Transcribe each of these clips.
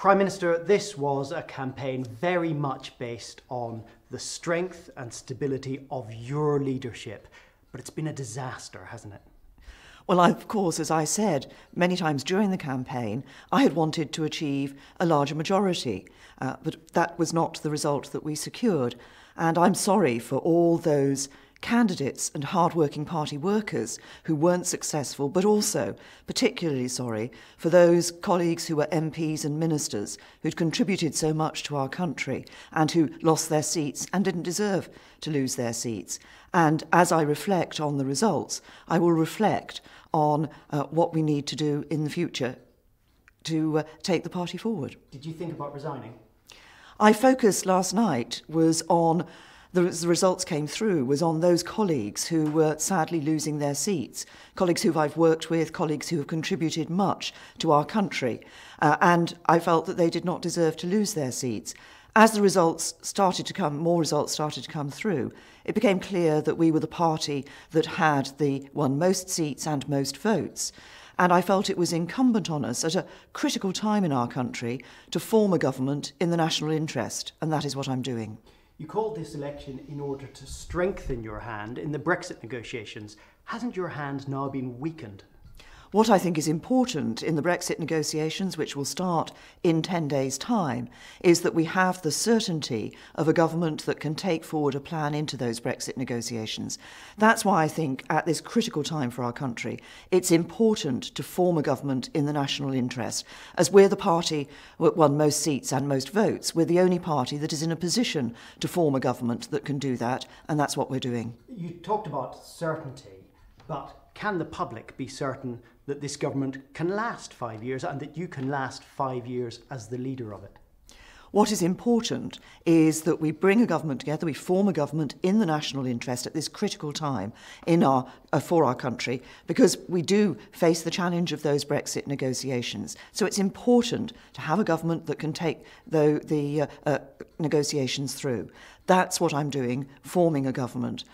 Prime Minister, this was a campaign very much based on the strength and stability of your leadership, but it's been a disaster, hasn't it? Well, of course, as I said many times during the campaign, I had wanted to achieve a larger majority, but that was not the result that we secured. And I'm sorry for all those candidates and hard-working party workers who weren't successful, but also particularly sorry for those colleagues who were MPs and ministers who'd contributed so much to our country and who lost their seats and didn't deserve to lose their seats. And as I reflect on the results, I will reflect on what we need to do in the future to take the party forward. Did you think about resigning? I focused last night was on the results came through was on those colleagues who were sadly losing their seats, colleagues who I've worked with, colleagues who have contributed much to our country, and I felt that they did not deserve to lose their seats. As the results started to come, more results started to come through, it became clear that we were the party that had won most seats and most votes. And I felt it was incumbent on us at a critical time in our country to form a government in the national interest, and that is what I'm doing. You called this election in order to strengthen your hand in the Brexit negotiations. Hasn't your hand now been weakened? What I think is important in the Brexit negotiations, which will start in 10 days' time, is that we have the certainty of a government that can take forward a plan into those Brexit negotiations. That's why I think at this critical time for our country, it's important to form a government in the national interest. As we're the party that won most seats and most votes, we're the only party that is in a position to form a government that can do that, and that's what we're doing. You talked about certainty, but can the public be certain that this government can last 5 years and that you can last 5 years as the leader of it? What is important is that we bring a government together, we form a government in the national interest at this critical time for our country, because we do face the challenge of those Brexit negotiations. So it's important to have a government that can take the negotiations through. That's what I'm doing, forming a government.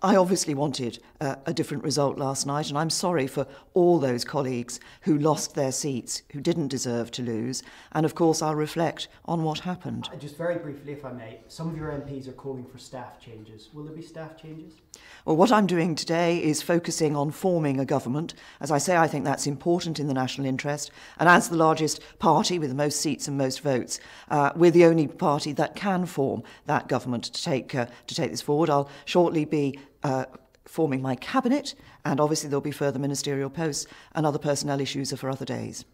I obviously wanted a different result last night, and I'm sorry for all those colleagues who lost their seats, who didn't deserve to lose. And of course, I'll reflect on what happened. Just very briefly, if I may, some of your MPs are calling for staff changes. Will there be staff changes? Well, what I'm doing today is focusing on forming a government. As I say, I think that's important in the national interest. And as the largest party with the most seats and most votes, we're the only party that can form that government to take this forward. I'll shortly be forming my cabinet, and obviously there'll be further ministerial posts, and other personnel issues are for other days.